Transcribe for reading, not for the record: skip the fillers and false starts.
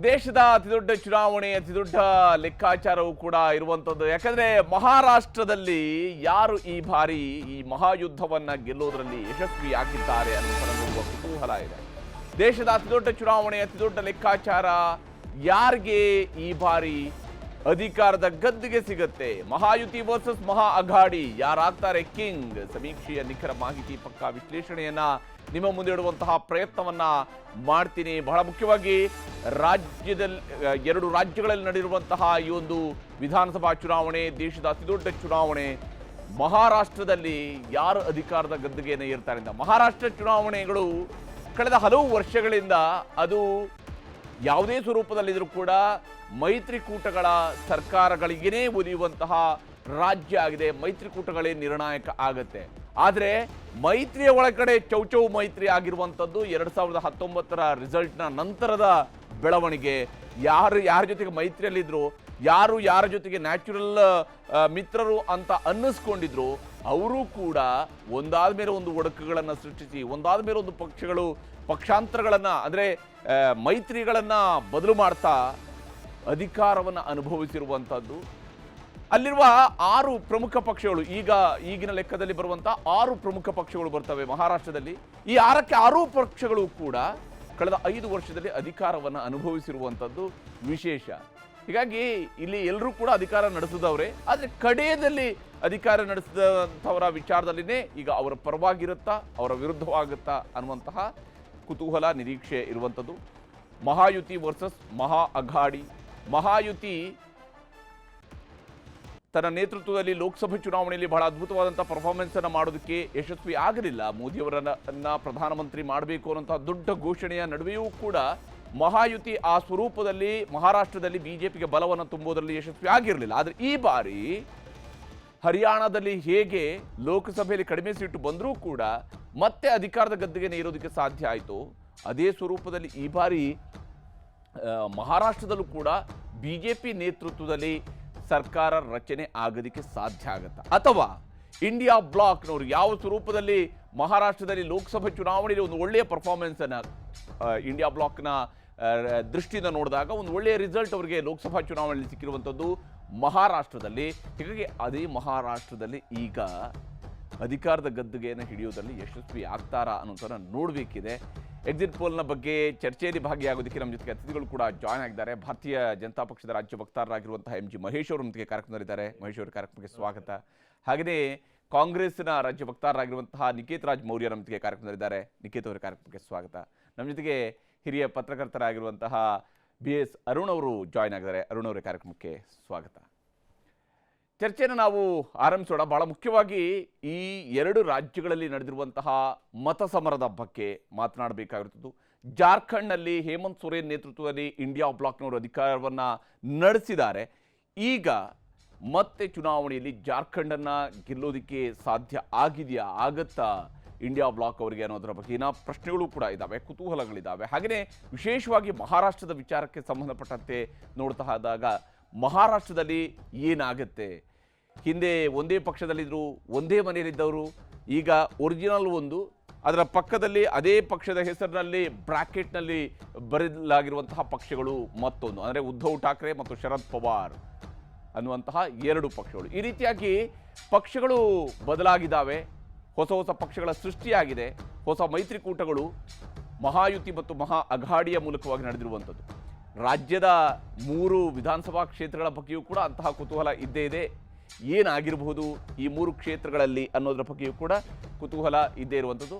ದೇಶದ ಅತಿದೊಡ್ಡ ಚುನಾವಣೆ, ಅತಿದೊಡ್ಡ ಲೆಕ್ಕಾಚಾರವೂ ಕೂಡ ಇರುವಂಥದ್ದು. ಯಾಕಂದ್ರೆ ಮಹಾರಾಷ್ಟ್ರದಲ್ಲಿ ಯಾರು ಈ ಬಾರಿ ಈ ಮಹಾಯುದ್ಧವನ್ನ ಗೆಲ್ಲೋದ್ರಲ್ಲಿ ಯಶಸ್ವಿಯಾಗಿದ್ದಾರೆ ಅನ್ನೋದನ್ನು ನೋಡುವ ಕುತೂಹಲ ಇದೆ. ದೇಶದ ಅತಿದೊಡ್ಡ ಚುನಾವಣೆ, ಅತಿದೊಡ್ಡ ಲೆಕ್ಕಾಚಾರ, ಯಾರಿಗೆ ಈ ಬಾರಿ ಅಧಿಕಾರದ ಗದ್ದುಗೆ ಸಿಗುತ್ತೆ, ಮಹಾಯುತಿ ವರ್ಸಸ್ ಮಹಾ ಅಘಾಡಿ, ಯಾರಾಗ್ತಾರೆ ಕಿಂಗ್? ಸಮೀಕ್ಷೆಯ ನಿಖರ ಮಾಹಿತಿ, ಪಕ್ಕಾ ವಿಶ್ಲೇಷಣೆಯನ್ನ ನಿಮ್ಮ ಮುಂದೆ ಇಡುವಂತಹ ಪ್ರಯತ್ನವನ್ನ ಮಾಡ್ತೀನಿ. ಬಹಳ ಮುಖ್ಯವಾಗಿ ರಾಜ್ಯದಲ್ಲಿ ಎರಡು ರಾಜ್ಯಗಳಲ್ಲಿ ನಡೆದಿರುವಂತಹ ಈ ಒಂದು ವಿಧಾನಸಭಾ ಚುನಾವಣೆ, ದೇಶದ ಅತಿದೊಡ್ಡ ಚುನಾವಣೆ, ಮಹಾರಾಷ್ಟ್ರದಲ್ಲಿ ಯಾರು ಅಧಿಕಾರದ ಗದ್ದುಗೆಯನ್ನು ಏರ್ತಾರೆ ಅಂತ. ಮಹಾರಾಷ್ಟ್ರ ಚುನಾವಣೆಗಳು ಕಳೆದ ಹಲವು ವರ್ಷಗಳಿಂದ ಅದು ಯಾವುದೇ ಸ್ವರೂಪದಲ್ಲಿದ್ದರೂ ಕೂಡ ಮೈತ್ರಿಕೂಟಗಳ ಸರ್ಕಾರಗಳಿಗೇ ಒಲಿಯುವಂತಹ ರಾಜ್ಯ ಆಗಿದೆ. ಮೈತ್ರಿಕೂಟಗಳೇ ನಿರ್ಣಾಯಕ ಆಗತ್ತೆ. ಆದರೆ ಮೈತ್ರಿಯ ಒಳಗಡೆ ಚೌಚೌ ಮೈತ್ರಿ ಆಗಿರುವಂಥದ್ದು 2019ರ ರಿಸಲ್ಟ್ನ ನಂತರದ ಬೆಳವಣಿಗೆ. ಯಾರ ಜೊತೆಗೆ ಮೈತ್ರಿಯಲ್ಲಿದ್ರು, ಯಾರು ಯಾರ ಜೊತೆಗೆ ನ್ಯಾಚುರಲ್ ಮಿತ್ರರು ಅಂತ ಅನ್ನಿಸ್ಕೊಂಡಿದ್ರು, ಅವರು ಕೂಡ ಒಂದಾದ ಮೇಲೆ ಒಂದು ಒಡಕುಗಳನ್ನು ಸೃಷ್ಟಿಸಿ, ಒಂದಾದ ಮೇಲೆ ಒಂದು ಪಕ್ಷಾಂತರಗಳನ್ನು ಅಂದರೆ ಮೈತ್ರಿಗಳನ್ನು ಬದಲು ಮಾಡ್ತಾ ಅಧಿಕಾರವನ್ನು ಅನುಭವಿಸಿರುವಂಥದ್ದು. ಅಲ್ಲಿರುವ 6 ಪ್ರಮುಖ ಪಕ್ಷಗಳು, ಈಗಿನ ಲೆಕ್ಕದಲ್ಲಿ ಬರುವಂಥ 6 ಪ್ರಮುಖ ಪಕ್ಷಗಳು ಬರ್ತವೆ ಮಹಾರಾಷ್ಟ್ರದಲ್ಲಿ. ಈ 6ಕ್ಕೆ 6 ಪಕ್ಷಗಳು ಕೂಡ ಕಳೆದ 5 ವರ್ಷದಲ್ಲಿ ಅಧಿಕಾರವನ್ನು ಅನುಭವಿಸಿರುವಂಥದ್ದು ವಿಶೇಷ. ಹೀಗಾಗಿ ಇಲ್ಲಿ ಎಲ್ಲರೂ ಕೂಡ ಅಧಿಕಾರ ನಡೆಸಿದವರೇ, ಆದರೆ ಕಡೆಯದಲ್ಲಿ ಅಧಿಕಾರ ನಡೆಸಿದಂಥವರ ವಿಚಾರದಲ್ಲಿನೇ ಈಗ ಅವರ ಪರವಾಗಿರುತ್ತಾ ಅವರ ವಿರುದ್ಧವಾಗುತ್ತಾ ಅನ್ನುವಂತಹ ಕುತೂಹಲ, ನಿರೀಕ್ಷೆ ಇರುವಂಥದ್ದು. ಮಹಾಯುತಿ ವರ್ಸಸ್ ಮಹಾ ಅಘಾಡಿ. ಮಹಾಯುತಿ ತನ್ನ ನೇತೃತ್ವದಲ್ಲಿ ಲೋಕಸಭೆ ಚುನಾವಣೆಯಲ್ಲಿ ಬಹಳ ಅದ್ಭುತವಾದಂಥ ಪರ್ಫಾರ್ಮೆನ್ಸ್ ಅನ್ನು ಮಾಡೋದಕ್ಕೆ ಯಶಸ್ವಿ ಆಗಲಿಲ್ಲ. ಮೋದಿಯವರನ್ನ ಪ್ರಧಾನಮಂತ್ರಿ ಮಾಡಬೇಕು ಅನ್ನೋಂಥ ದೊಡ್ಡ ಘೋಷಣೆಯ ನಡುವೆಯೂ ಕೂಡ ಮಹಾಯುತಿ ಆ ಸ್ವರೂಪದಲ್ಲಿ ಮಹಾರಾಷ್ಟ್ರದಲ್ಲಿ ಬಿಜೆಪಿಗೆ ಬಲವನ್ನು ತುಂಬುವುದರಲ್ಲಿ ಯಶಸ್ವಿ ಆಗಿರಲಿಲ್ಲ. ಆದರೆ ಈ ಬಾರಿ ಹರಿಯಾಣದಲ್ಲಿ ಹೇಗೆ ಲೋಕಸಭೆಯಲ್ಲಿ ಕಡಿಮೆ ಸೀಟು ಬಂದರೂ ಕೂಡ ಮತ್ತೆ ಅಧಿಕಾರದ ಗದ್ದುಗೆ ಏರೋದಕ್ಕೆ ಸಾಧ್ಯ ಆಯಿತು, ಅದೇ ಸ್ವರೂಪದಲ್ಲಿ ಈ ಬಾರಿ ಮಹಾರಾಷ್ಟ್ರದಲ್ಲೂ ಕೂಡ ಬಿಜೆಪಿ ನೇತೃತ್ವದಲ್ಲಿ ಸರ್ಕಾರ ರಚನೆ ಆಗೋದಕ್ಕೆ ಸಾಧ್ಯ ಆಗುತ್ತಾ? ಅಥವಾ ಇಂಡಿಯಾ ಬ್ಲಾಕ್ನವರು ಯಾವ ಸ್ವರೂಪದಲ್ಲಿ ಮಹಾರಾಷ್ಟ್ರದಲ್ಲಿ ಲೋಕಸಭೆ ಚುನಾವಣೆಯಲ್ಲಿ ಒಂದು ಒಳ್ಳೆಯ ಪರ್ಫಾರ್ಮೆನ್ಸನ್ನು ಇಂಡಿಯಾ ಬ್ಲಾಕ್ನ ದೃಷ್ಟಿಯಿಂದ ನೋಡಿದಾಗ ಒಂದು ಒಳ್ಳೆಯ ರಿಸಲ್ಟ್ ಅವರಿಗೆ ಲೋಕಸಭಾ ಚುನಾವಣೆಯಲ್ಲಿ ಸಿಕ್ಕಿರುವಂಥದ್ದು ಮಹಾರಾಷ್ಟ್ರದಲ್ಲಿ. ಹೀಗಾಗಿ ಅದೇ ಮಹಾರಾಷ್ಟ್ರದಲ್ಲಿ ಈಗ ಅಧಿಕಾರದ ಗದ್ದುಗೆಯನ್ನು ಹಿಡಿಯೋದ್ರಲ್ಲಿ ಯಶಸ್ವಿ ಆಗ್ತಾರಾ ಅನ್ನೋದನ್ನು ನೋಡಬೇಕಿದೆ. ಎಕ್ಸಿಟ್ ಪೋಲ್ನ ಬಗ್ಗೆ ಚರ್ಚೆಯಲ್ಲಿ ಭಾಗಿಯಾಗೋದಕ್ಕೆ ನಮ್ಮ ಜೊತೆಗೆ ಅತಿಥಿಗಳು ಕೂಡ ಜಾಯ್ನ್ ಆಗಿದ್ದಾರೆ. ಭಾರತೀಯ ಜನತಾ ಪಕ್ಷದ ರಾಜ್ಯ ವಕ್ತಾರರಾಗಿರುವಂತಹ MG ಮಹೇಶ್ ಅವರು ನಮಗೆ ಕಾರ್ಯಕ್ರಮದಲ್ಲಿದ್ದಾರೆ. ಮಹೇಶ್ ಅವರ ಕಾರ್ಯಕ್ರಮಕ್ಕೆ ಸ್ವಾಗತ. ಹಾಗೆಯೇ ಕಾಂಗ್ರೆಸ್ನ ರಾಜ್ಯ ವಕ್ತಾರರಾಗಿರುವಂತಹ ನಿಕೇತ್ ರಾಜ್ ಮೌರ್ಯ ನಮ್ಮ ಜೊತೆಗೆ ಕಾರ್ಯಕ್ರಮದಲ್ಲಿದ್ದಾರೆ. ನಿಕೇತ್ ಅವರ ಕಾರ್ಯಕ್ರಮಕ್ಕೆ ಸ್ವಾಗತ. ನಮ್ಮ ಜೊತೆಗೆ ಹಿರಿಯ ಪತ್ರಕರ್ತರಾಗಿರುವಂತಹ BS ಅರುಣ್ ಅವರು ಜಾಯ್ನ್ ಆಗಿದ್ದಾರೆ. ಅರುಣ್ ಅವರ ಕಾರ್ಯಕ್ರಮಕ್ಕೆ ಸ್ವಾಗತ. ಚರ್ಚೆಯನ್ನು ನಾವು ಆರಂಭಿಸೋಣ. ಬಹಳ ಮುಖ್ಯವಾಗಿ ಈ 2 ರಾಜ್ಯಗಳಲ್ಲಿ ನಡೆದಿರುವಂತಹ ಮತ ಸಮರದ ಬಗ್ಗೆ ಮಾತನಾಡಬೇಕಾಗಿರುತ್ತದೆ. ಜಾರ್ಖಂಡ್ನಲ್ಲಿ ಹೇಮಂತ್ ಸೊರೇನ್ ನೇತೃತ್ವದಲ್ಲಿ ಇಂಡಿಯಾ ಬ್ಲಾಕ್ನವರು ಅಧಿಕಾರವನ್ನು ನಡೆಸಿದ್ದಾರೆ. ಈಗ ಮತ್ತೆ ಚುನಾವಣೆಯಲ್ಲಿ ಜಾರ್ಖಂಡನ್ನು ಗೆಲ್ಲೋದಕ್ಕೆ ಸಾಧ್ಯ ಆಗಿದೆಯಾ, ಆಗತ್ತಾ ಇಂಡಿಯಾ ಬ್ಲಾಕ್ ಅವರಿಗೆ ಅನ್ನೋದರ ಬಗ್ಗೆನ ಪ್ರಶ್ನೆಗಳು ಕೂಡ ಇದ್ದಾವೆ, ಕುತೂಹಲಗಳಿದ್ದಾವೆ. ಹಾಗೆಯೇ ವಿಶೇಷವಾಗಿ ಮಹಾರಾಷ್ಟ್ರದ ವಿಚಾರಕ್ಕೆ ಸಂಬಂಧಪಟ್ಟಂತೆ ನೋಡ್ತಾ ಆದಾಗ ಮಹಾರಾಷ್ಟ್ರದಲ್ಲಿ ಏನಾಗುತ್ತೆ? ಹಿಂದೆ ಒಂದೇ ಪಕ್ಷದಲ್ಲಿದ್ದರು, ಒಂದೇ ಮನೆಯಲ್ಲಿದ್ದವರು, ಈಗ ಒರಿಜಿನಲ್ ಒಂದು, ಅದರ ಪಕ್ಕದಲ್ಲಿ ಅದೇ ಪಕ್ಷದ ಹೆಸರಿನಲ್ಲಿ ಬ್ರಾಕೆಟ್ನಲ್ಲಿ ಬರೆಯಲಾಗಿರುವಂತಹ ಪಕ್ಷಗಳು ಮತ್ತೊಂದು, ಅಂದರೆ ಉದ್ಧವ್ ಠಾಕ್ರೆ ಮತ್ತು ಶರದ್ ಪವಾರ್ ಅನ್ನುವಂತಹ 2 ಪಕ್ಷಗಳು. ಈ ರೀತಿಯಾಗಿ ಪಕ್ಷಗಳು ಬದಲಾಗಿದ್ದಾವೆ, ಹೊಸ ಹೊಸ ಪಕ್ಷಗಳ ಸೃಷ್ಟಿಯಾಗಿದೆ, ಹೊಸ ಮೈತ್ರಿಕೂಟಗಳು ಮಹಾಯುತಿ ಮತ್ತು ಮಹಾ ಅಘಾಡಿಯ ಮೂಲಕವಾಗಿ ನಡೆದಿರುವಂಥದ್ದು. ರಾಜ್ಯದ 3 ವಿಧಾನಸಭಾ ಕ್ಷೇತ್ರಗಳ ಬಗ್ಗೆಯೂ ಕೂಡ ಅಂತಹ ಕುತೂಹಲ ಇದ್ದೇ ಇದೆ. ಏನಾಗಿರಬಹುದು ಈ 3 ಕ್ಷೇತ್ರಗಳಲ್ಲಿ ಅನ್ನೋದರ ಬಗ್ಗೆಯೂ ಕೂಡ ಕುತೂಹಲ ಇದ್ದೇ ಇರುವಂಥದ್ದು.